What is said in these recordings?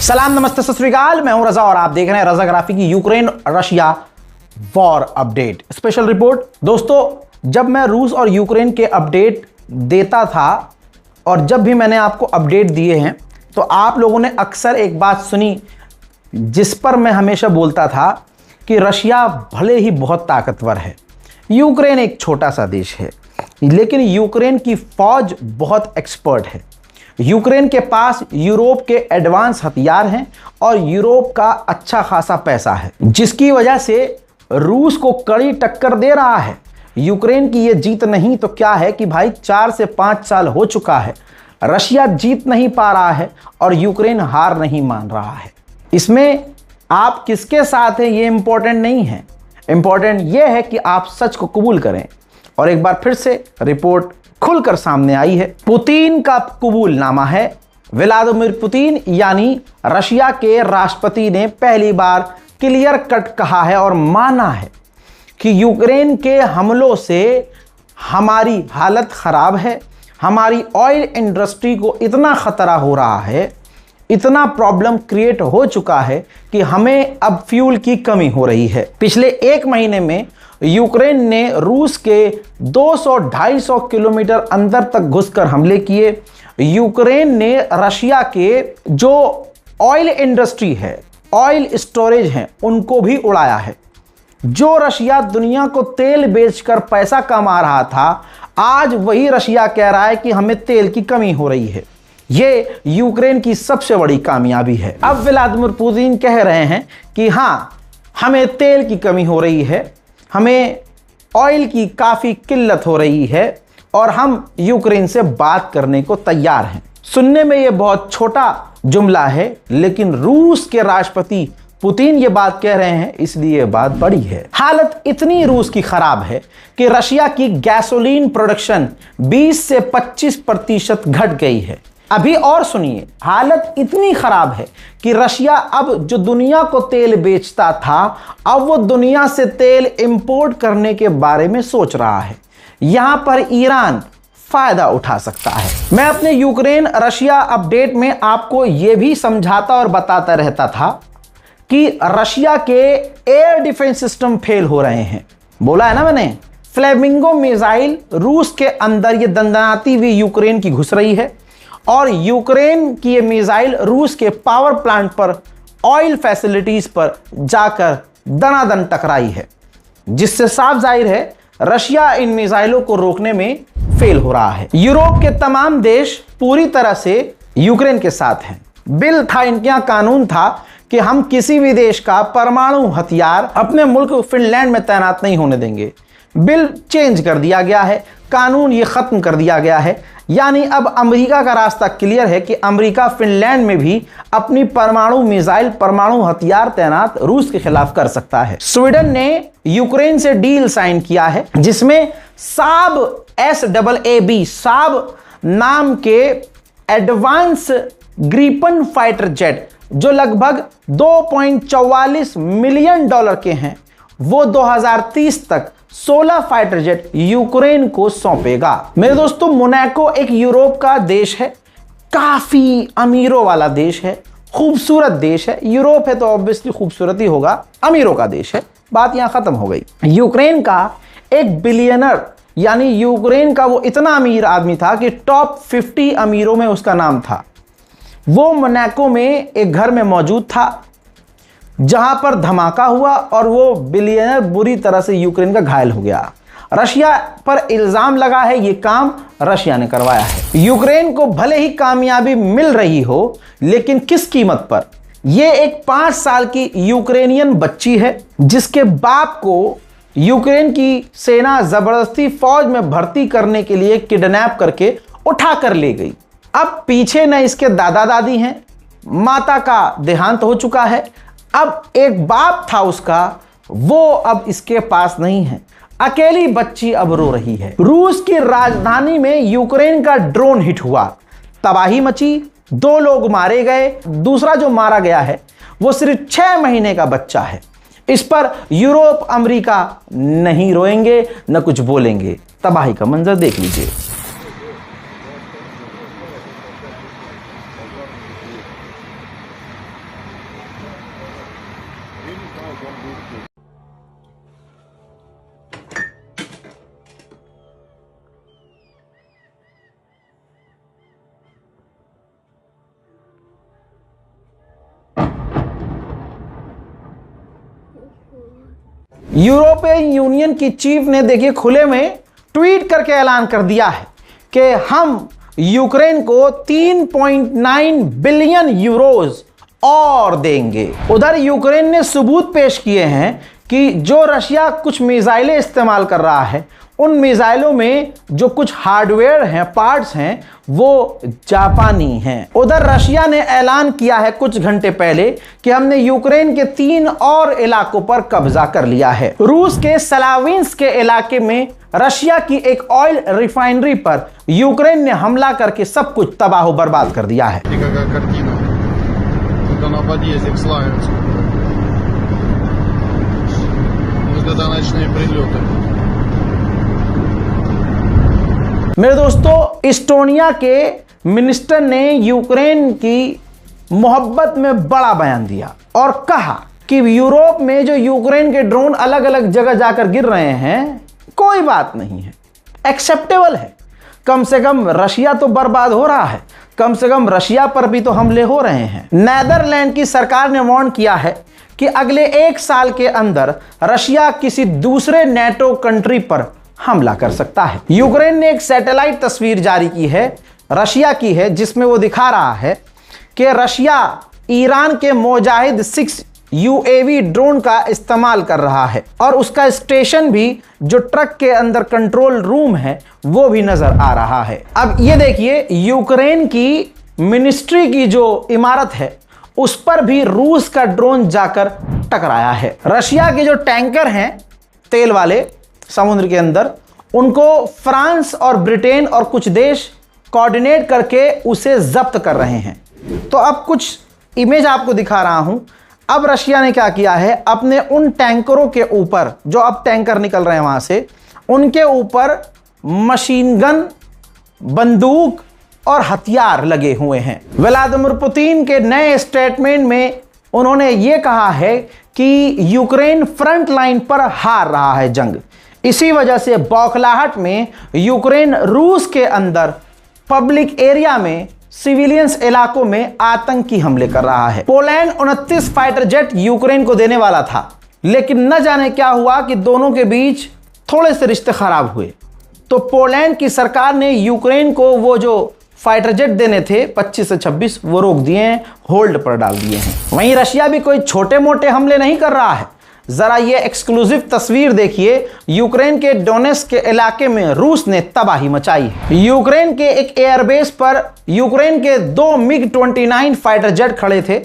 सलाम नमस्ते सत श्री अकाल, मैं हूं रजा और आप देख रहे हैं रजा ग्राफी की Ukraine Russia war update special report. दोस्तों, जब मैं रूस और यूक्रेन के अपडेट देता था और जब भी मैंने आपको अपडेट दिए हैं तो आप लोगों ने अक्सर एक बात सुनी जिस पर मैं हमेशा बोलता था कि रशिया भले ही बहुत ताकतवर है, यूक्रेन एक छोटा सा देश है, लेकिन यूक्रेन की फौज बहुत एक्सपर्ट है। यूक्रेन के पास यूरोप के एडवांस हथियार हैं और यूरोप का अच्छा खासा पैसा है, जिसकी वजह से रूस को कड़ी टक्कर दे रहा है। यूक्रेन की ये जीत नहीं तो क्या है कि भाई 4 से 5 साल हो चुका है, रशिया जीत नहीं पा रहा है और यूक्रेन हार नहीं मान रहा है। इसमें आप किसके साथ हैं ये इंपॉर्टेंट नहीं है, इंपॉर्टेंट ये है कि आप सच को कबूल करें। और एक बार फिर से रिपोर्ट खुलकर सामने आई है। पुतिन का कबूलनामा है। व्लादिमीर पुतिन यानी रशिया के राष्ट्रपति ने पहली बार क्लियर कट कहा है और माना है कि यूक्रेन के हमलों से हमारी हालत खराब है, हमारी ऑयल इंडस्ट्री को इतना खतरा हो रहा है, इतना प्रॉब्लम क्रिएट हो चुका है कि हमें अब फ्यूल की कमी हो रही है। पिछले 1 महीने में यूक्रेन ने रूस के 200-250 किलोमीटर अंदर तक घुसकर हमले किए। यूक्रेन ने रशिया के जो ऑयल इंडस्ट्री है, ऑयल स्टोरेज हैं, उनको भी उड़ाया है। जो रशिया दुनिया को तेल बेचकर पैसा कमा रहा था, आज वही रशिया कह रहा है कि हमें तेल की कमी हो रही है। ये यूक्रेन की सबसे बड़ी कामयाबी है। अब व्लादिमीर पुतिन कह रहे हैं कि हाँ, हमें तेल की कमी हो रही है, हमें ऑयल की काफ़ी किल्लत हो रही है और हम यूक्रेन से बात करने को तैयार हैं। सुनने में ये बहुत छोटा जुमला है, लेकिन रूस के राष्ट्रपति पुतिन ये बात कह रहे हैं, इसलिए ये बात बड़ी है। हालत इतनी रूस की खराब है कि रशिया की गैसोलीन प्रोडक्शन 20 से 25% घट गई है। अभी और सुनिए, हालत इतनी खराब है कि रशिया अब जो दुनिया को तेल बेचता था, अब वो दुनिया से तेल इंपोर्ट करने के बारे में सोच रहा है। यहां पर ईरान फायदा उठा सकता है। मैं अपने यूक्रेन रशिया अपडेट में आपको यह भी समझाता और बताता रहता था कि रशिया के एयर डिफेंस सिस्टम फेल हो रहे हैं। बोला है ना मैंने, फ्लेमिंगो मिसाइल रूस के अंदर ये दंदनाती हुई यूक्रेन की घुस रही है और यूक्रेन की ये मिसाइल रूस के पावर प्लांट पर, ऑयल फैसिलिटीज पर जाकर दनादन टकराई है, जिससे साफ जाहिर है रशिया इन मिसाइलों को रोकने में फेल हो रहा है। यूरोप के तमाम देश पूरी तरह से यूक्रेन के साथ हैं। बिल था, इनके यहां कानून था कि हम किसी भी देश का परमाणु हथियार अपने मुल्क फिनलैंड में तैनात नहीं होने देंगे। बिल चेंज कर दिया गया है, कानून ये खत्म कर दिया गया है। यानी अब अमेरिका का रास्ता क्लियर है कि अमेरिका फिनलैंड में भी अपनी परमाणु मिसाइल, परमाणु हथियार तैनात रूस के खिलाफ कर सकता है। स्वीडन ने यूक्रेन से डील साइन किया है, जिसमें साब SAAB साब नाम के एडवांस ग्रीपन फाइटर जेट, जो लगभग $2.44 मिलियन के हैं, वो 2030 तक 16 फाइटर जेट यूक्रेन को सौंपेगा। मेरे दोस्तों, मोनाको एक यूरोप का देश है, काफी अमीरों वाला देश है, खूबसूरत देश है। यूरोप है तो ऑब्वियसली खूबसूरत ही होगा, अमीरों का देश है। बात यहां खत्म हो गई। यूक्रेन का एक बिलियनर, यानी यूक्रेन का वो इतना अमीर आदमी था कि टॉप 50 अमीरों में उसका नाम था। वो मोनाको में एक घर में मौजूद था जहां पर धमाका हुआ और वो बिलियनर बुरी तरह से यूक्रेन का घायल हो गया। रशिया पर इल्जाम लगा है, ये काम रशिया ने करवाया है। यूक्रेन को भले ही कामयाबी मिल रही हो, लेकिन किस कीमत पर? ये एक 5 साल की यूक्रेनियन बच्ची है, जिसके बाप को यूक्रेन की सेना जबरदस्ती फौज में भर्ती करने के लिए किडनैप करके उठा कर ले गई। अब पीछे न इसके दादा दादी हैं, माता का देहांत हो चुका है, अब एक बाप था उसका, वो अब इसके पास नहीं है। अकेली बच्ची अब रो रही है। रूस की राजधानी में यूक्रेन का ड्रोन हिट हुआ, तबाही मची, 2 लोग मारे गए। दूसरा जो मारा गया है वो सिर्फ 6 महीने का बच्चा है। इस पर यूरोप, अमेरिका नहीं रोएंगे, न कुछ बोलेंगे। तबाही का मंजर देख लीजिए। यूरोपियन यूनियन की चीफ ने देखिए खुले में ट्वीट करके ऐलान कर दिया है कि हम यूक्रेन को 3.9 बिलियन यूरोज और देंगे। उधर यूक्रेन ने सबूत पेश किए हैं कि जो रशिया कुछ मिसाइलें इस्तेमाल कर रहा है, उन मिसाइलों में जो कुछ हार्डवेयर हैं, पार्ट्स हैं, वो जापानी हैं। उधर रशिया ने ऐलान किया है कुछ घंटे पहले कि हमने यूक्रेन के 3 और इलाकों पर कब्जा कर लिया है। रूस के स्लाविंस्क के इलाके में रशिया की एक ऑयल रिफाइनरी पर यूक्रेन ने हमला करके सब कुछ तबाह बर्बाद कर दिया है। मेरे दोस्तों, इस्टोनिया के मिनिस्टर ने यूक्रेन की मोहब्बत में बड़ा बयान दिया और कहा कि यूरोप में जो यूक्रेन के ड्रोन अलग अलग जगह जाकर गिर रहे हैं, कोई बात नहीं है, एक्सेप्टेबल है। कम से कम रशिया तो बर्बाद हो रहा है, कम से कम रशिया पर भी तो हमले हो रहे हैं। नीदरलैंड की सरकार ने वार्न किया है कि अगले 1 साल के अंदर रशिया किसी दूसरे नेटो कंट्री पर हमला कर सकता है। यूक्रेन ने एक सैटेलाइट तस्वीर जारी की है, रशिया की है, जिसमें वो दिखा रहा है कि रशिया ईरान के मोजाहिद 6 यूएवी ड्रोन का इस्तेमाल कर रहा है और उसका स्टेशन भी जो ट्रक के अंदर कंट्रोल रूम है वो भी नजर आ रहा है। अब ये देखिए, यूक्रेन की मिनिस्ट्री की जो इमारत है उस पर भी रूस का ड्रोन जाकर टकराया है। रशिया के जो टैंकर हैं तेल वाले समुद्र के अंदर, उनको फ्रांस और ब्रिटेन और कुछ देश कोऑर्डिनेट करके उसे जब्त कर रहे हैं। तो अब कुछ इमेज आपको दिखा रहा हूं। अब रशिया ने क्या किया है, अपने उन टैंकरों के ऊपर, जो अब टैंकर निकल रहे हैं वहां से, उनके ऊपर मशीन गन, बंदूक और हथियार लगे हुए हैं। व्लादिमीर पुतिन के नए स्टेटमेंट में उन्होंने ये कहा है कि यूक्रेन फ्रंट लाइन पर हार रहा है जंग। इसी वजह से बौखलाहट में यूक्रेन रूस के अंदर पब्लिक एरिया में, सिविलियंस इलाकों में आतंकी हमले कर रहा है। पोलैंड 29 फाइटर जेट यूक्रेन को देने वाला था, लेकिन न जाने क्या हुआ कि दोनों के बीच थोड़े से रिश्ते खराब हुए। तो पोलैंड की सरकार ने यूक्रेन को वो जो फाइटर जेट देने थे 25 से 26, वो रोक दिए हैं, होल्ड पर डाल दिए हैं। वहीं रशिया भी कोई छोटे मोटे हमले नहीं कर रहा है। जरा ये एक्सक्लूसिव तस्वीर देखिए, यूक्रेन के डोनेट्स्क के इलाके में रूस ने तबाही मचाई है। यूक्रेन के एक एयरबेस पर यूक्रेन के 2 मिग-29 फाइटर जेट खड़े थे।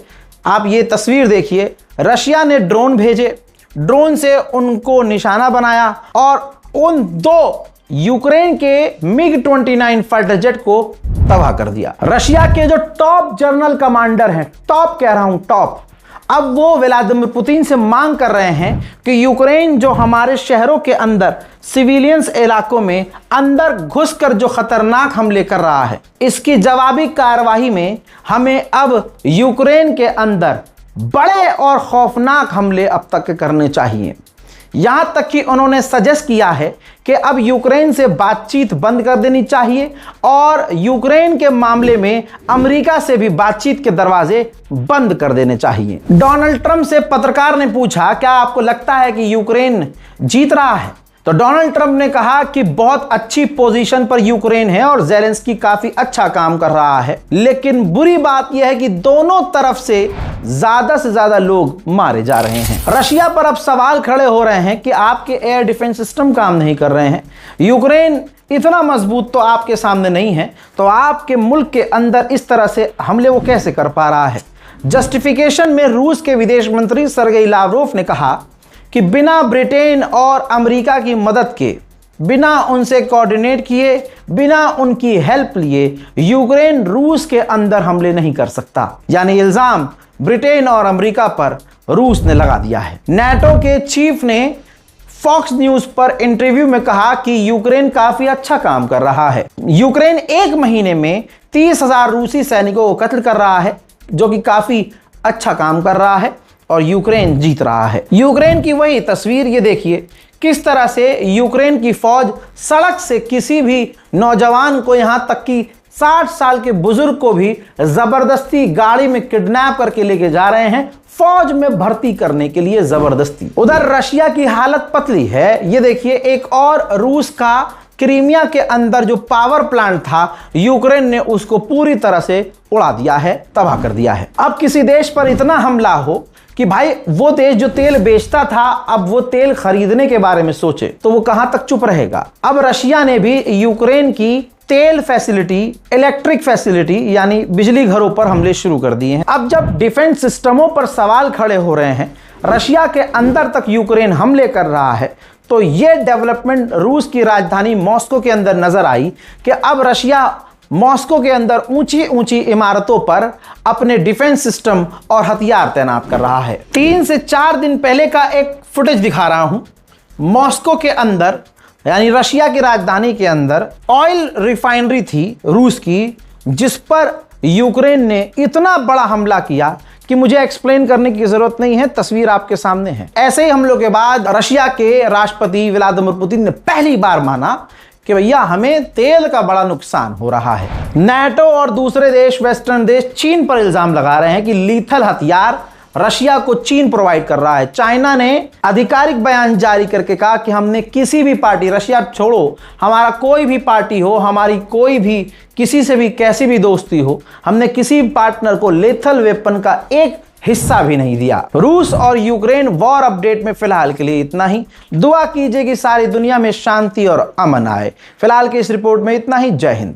आप ये तस्वीर देखिए, रशिया ने ड्रोन भेजे, ड्रोन से उनको निशाना बनाया और उन 2 यूक्रेन के मिग-29 फाइटर जेट को तबाह कर दिया। रशिया के जो टॉप जनरल कमांडर हैं, टॉप कह रहा हूं, टॉप, अब वो व्लादिमीर पुतिन से मांग कर रहे हैं कि यूक्रेन जो हमारे शहरों के अंदर, सिविलियंस इलाकों में अंदर घुसकर जो खतरनाक हमले कर रहा है, इसकी जवाबी कार्यवाही में हमें अब यूक्रेन के अंदर बड़े और खौफनाक हमले अब तक करने चाहिए। यहां तक कि उन्होंने सजेस्ट किया है कि अब यूक्रेन से बातचीत बंद कर देनी चाहिए और यूक्रेन के मामले में अमेरिका से भी बातचीत के दरवाजे बंद कर देने चाहिए। डोनाल्ड ट्रंप से पत्रकार ने पूछा, क्या आपको लगता है कि यूक्रेन जीत रहा है? तो डोनाल्ड ट्रंप ने कहा कि बहुत अच्छी पोजीशन पर यूक्रेन है और ज़ेलेंस्की काफी अच्छा काम कर रहा है, लेकिन बुरी बात यह है कि दोनों तरफ से ज्यादा लोग मारे जा रहे हैं। रशिया पर अब सवाल खड़े हो रहे हैं कि आपके एयर डिफेंस सिस्टम काम नहीं कर रहे हैं, यूक्रेन इतना मजबूत तो आपके सामने नहीं है, तो आपके मुल्क के अंदर इस तरह से हमले वो कैसे कर पा रहा है। जस्टिफिकेशन में रूस के विदेश मंत्री सर्गेई लावरोव ने कहा कि बिना ब्रिटेन और अमेरिका की मदद के, बिना उनसे कोऑर्डिनेट किए, बिना उनकी हेल्प लिए यूक्रेन रूस के अंदर हमले नहीं कर सकता। यानी इल्जाम ब्रिटेन और अमेरिका पर रूस ने लगा दिया है। नाटो के चीफ ने फॉक्स न्यूज पर इंटरव्यू में कहा कि यूक्रेन काफी अच्छा काम कर रहा है। यूक्रेन 1 महीने में 30,000 रूसी सैनिकों को कत्ल कर रहा है, जो कि काफी अच्छा काम कर रहा है। और यूक्रेन जीत रहा है। यूक्रेन की वही तस्वीर ये देखिए, किस तरह से यूक्रेन की फौज सड़क से किसी भी नौजवान को, यहां तक कि 60 साल के बुजुर्ग को भी जबरदस्ती गाड़ी में किडनैप करके लेके जा रहे हैं, फौज में भर्ती करने के लिए जबरदस्ती। उधर रशिया की हालत पतली है। ये देखिए, एक और रूस का क्रीमिया के अंदर जो पावर प्लांट था, यूक्रेन ने उसको पूरी तरह से उड़ा दिया है, तबाह कर दिया है। अब किसी देश पर इतना हमला हो कि भाई वो देश जो तेल बेचता था, अब वो तेल खरीदने के बारे में सोचे, तो वो कहां तक चुप रहेगा। अब रशिया ने भी यूक्रेन की तेल फैसिलिटी, इलेक्ट्रिक फैसिलिटी यानी बिजली घरों पर हमले शुरू कर दिए हैं। अब जब डिफेंस सिस्टमों पर सवाल खड़े हो रहे हैं, रशिया के अंदर तक यूक्रेन हमले कर रहा है, तो यह डेवलपमेंट रूस की राजधानी मॉस्को के अंदर नजर आई कि अब रशिया मॉस्को के अंदर ऊंची ऊंची इमारतों पर अपने डिफेंस सिस्टम और हथियार तैनात कर रहा है। 3 से 4 दिन पहले का एक फुटेज दिखा रहा हूं। मॉस्को के अंदर यानी रशिया की राजधानी के अंदर ऑयल रिफाइनरी थी रूस की, जिस पर यूक्रेन ने इतना बड़ा हमला किया कि मुझे एक्सप्लेन करने की जरूरत नहीं है, तस्वीर आपके सामने है। ऐसे ही हमलों के बाद रशिया के राष्ट्रपति व्लादिमीर पुतिन ने पहली बार माना कि भैया हमें तेल का बड़ा नुकसान हो रहा है। नाटो और दूसरे देश, वेस्टर्न देश चीन पर इल्जाम लगा रहे हैं कि लीथल हथियार रशिया को चीन प्रोवाइड कर रहा है। चाइना ने आधिकारिक बयान जारी करके कहा कि हमने किसी भी पार्टी, रशिया छोड़ो, हमारा कोई भी पार्टी हो, हमारी कोई भी किसी से भी कैसी भी दोस्ती हो, हमने किसी पार्टनर को लेथल वेपन का एक हिस्सा भी नहीं दिया। रूस और यूक्रेन वॉर अपडेट में फिलहाल के लिए इतना ही। दुआ कीजिए कि सारी दुनिया में शांति और अमन आए। फिलहाल की इस रिपोर्ट में इतना ही। जय हिंद।